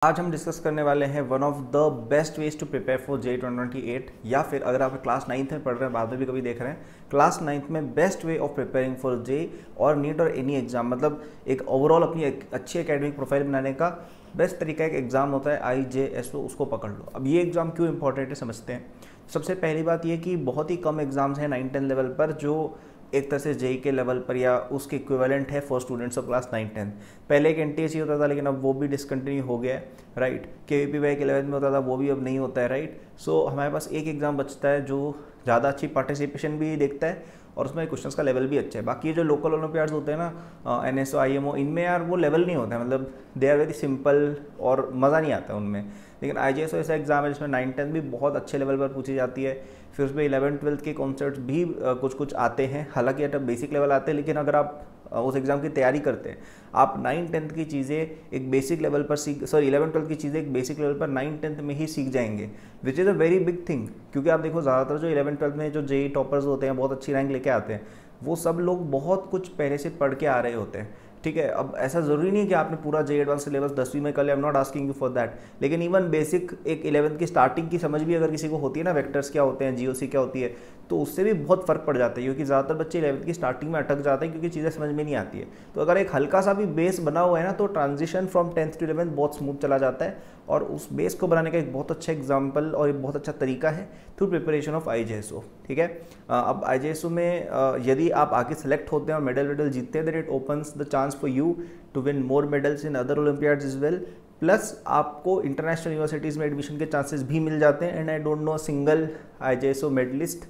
आज हम डिस्कस करने वाले हैं one of the best ways to prepare for JEE 2028, या फिर अगर आप क्लास 9th में पढ़ रहे हैं, बाद में भी कभी देख रहे हैं, क्लास 9th में best way of preparing for JEE और नीट और एनी एग्जाम, मतलब एक ओवरऑल अपनी अच्छी एकेडमिक प्रोफाइल बनाने का बेस्ट तरीका एक एग्जाम होता है IJSO। उसको पकड़ लो। अब ये एग्जाम क्यों इंपॉर्टेंट है समझते हैं। सबसे पहली बात ये कि बहुत ही कम एग्जाम्स हैं 9-10 लेवल पर जो एक तरह से JEE के लेवल पर या उसके इक्विवेलेंट है फॉर स्टूडेंट्स ऑफ क्लास 9-10। पहले एक NTSE होता था, लेकिन अब वो भी डिसकंटिन्यू हो गया है, राइट। KVPY के लेवल में होता था, वो भी अब नहीं होता है, राइट। सो हमारे पास एक एग्जाम बचता है जो ज़्यादा अच्छी पार्टिसिपेशन भी देखता है और उसमें क्वेश्चंस का लेवल भी अच्छा है। बाकी ये जो लोकल ओलंपियाड्स होते हैं ना, NSO IMO, इनमें यार वो लेवल नहीं होता है, मतलब दे आर वेरी सिंपल और मज़ा नहीं आता उनमें। लेकिन IJSO ऐसा एग्जाम है जिसमें 9-10 भी बहुत अच्छे लेवल पर पूछी जाती है। फिर उसमें 11-12 के कॉन्सेप्ट्स भी कुछ कुछ आते हैं, हालांकि एट बेसिक लेवल आते हैं, लेकिन अगर आप उस एग्ज़ाम की तैयारी करते हैं, आप 9-10 की चीज़ें एक बेसिक लेवल पर 11-12 की चीज़ें एक बेसिक लेवल पर 9-10 में ही सीख जाएंगे, which is a very big thing. क्योंकि आप देखो ज़्यादातर जो 11-12 में जो JEE टॉपर्स होते हैं, बहुत अच्छी रैंक लेके आते हैं, वो सब लोग बहुत कुछ पहले से पढ़ के आ रहे होते हैं, ठीक है। अब ऐसा ज़रूरी नहीं कि आपने पूरा JEE एडवांस सिलेबस 10वीं में कर लिया, I am not asking you for that, लेकिन इवन बेसिक एक 11th की स्टार्टिंग की समझ भी अगर किसी को होती है ना, वेक्टर्स क्या होते हैं, GOC क्या होती है, तो उससे भी बहुत फ़र्क पड़ जाता है। क्योंकि ज़्यादातर बच्चे 11th की स्टार्टिंग में अटक जाते हैं क्योंकि चीज़ें समझ में नहीं आती है। तो अगर एक हल्का सा भी बेस बना हुआ है ना, तो transition from 10th to 11th बहुत स्मूथ चला जाता है। और उस बेस को बनाने का एक बहुत अच्छा एग्जाम्पल और एक बहुत अच्छा तरीका है थ्रू प्रिपरेशन ऑफ IJSO, ठीक है। अब IJSO में यदि आप आगे सेलेक्ट होते हैं और मेडल जीतते हैं, then it opens the chance for you to win more medals in other olympiads is well. Plus आपको इंटरनेशनल यूनिवर्सिटीज़ में एडमिशन के चांसेस भी मिल जाते हैं। And I don't know single IJSO medallist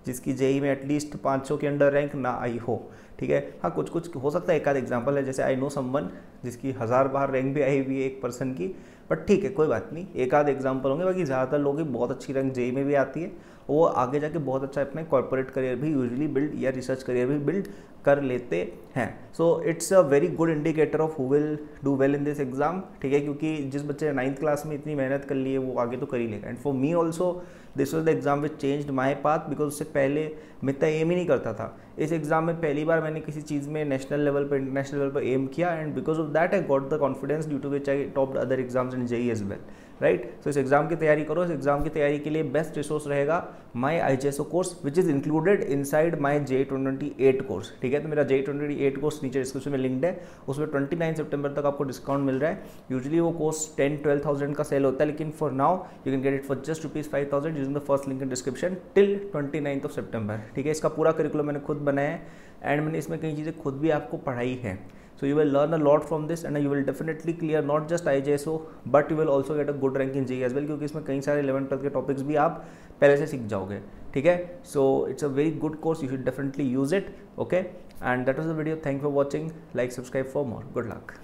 जिसकी JEE में एटलीस्ट 500 के अंडर रैंक ना आई हो, ठीक है। हाँ, कुछ कुछ हो सकता है, एक आध एग्जाम्पल है, जैसे आई नो समवन जिसकी 1000 बार रैंक भी आई हुई है एक पर्सन की, बट ठीक है, कोई बात नहीं, एक आध एग्जाम्पल होंगे। बाकी ज़्यादातर लोगों की बहुत अच्छी रैंक JEE में भी आती है, वो आगे जाके बहुत अच्छा अपने कॉर्पोरेट करियर भी यूजुअली बिल्ड या रिसर्च करियर भी बिल्ड कर लेते हैं। So it's a very good indicator of who will do well in this exam, ठीक है। क्योंकि जिस बच्चे ने 9th क्लास में इतनी मेहनत कर ली है, वो आगे तो कर ही लेगा। And for me also this was the exam which changed my path, because उससे पहले मैं इतना एम ही नहीं करता था। इस एग्जाम में पहली बार मैंने किसी चीज़ में नेशनल लेवल पर, इंटरनेशनल लेवल पर एम किया, and because of that I got the confidence due to which I topped other exams in JEE as well, right. So इस एग्जाम की तैयारी करो। इस एग्जाम की तैयारी के लिए बेस्ट रिसोर्स रहेगा माई IJSO course, which is included inside my JEE 2028 course, ठीक है। तो मेरा JEE 2028 कोर्स नीचे डिस्क्रिप्शन में लिंक्ड है, उसमें 29 सितंबर तक आपको डिस्काउंट मिल रहा है। यूजुअली वो कोर्स 10-12,000 का सेल होता है, लेकिन for now you can get it for just ₹5,000 using the first link in description till 29 सितंबर, ठीक है। इसका पूरा करिकुलम मैंने खुद बनाया है, एंड मैंने इसमें कई चीज़ें खुद भी आपको पढ़ाई है। So you will learn a lot from this and you will definitely clear not just IJSO but you will also get a good rank in JEE as well, क्योंकि इसमें कई सारे 11-12 के टॉपिक्स भी आप पहले से सीख जाओगे, ठीक है। So it's a very good course, you should definitely use it, okay। And that was the video. Thank you for watching. Like, subscribe for more. Good luck.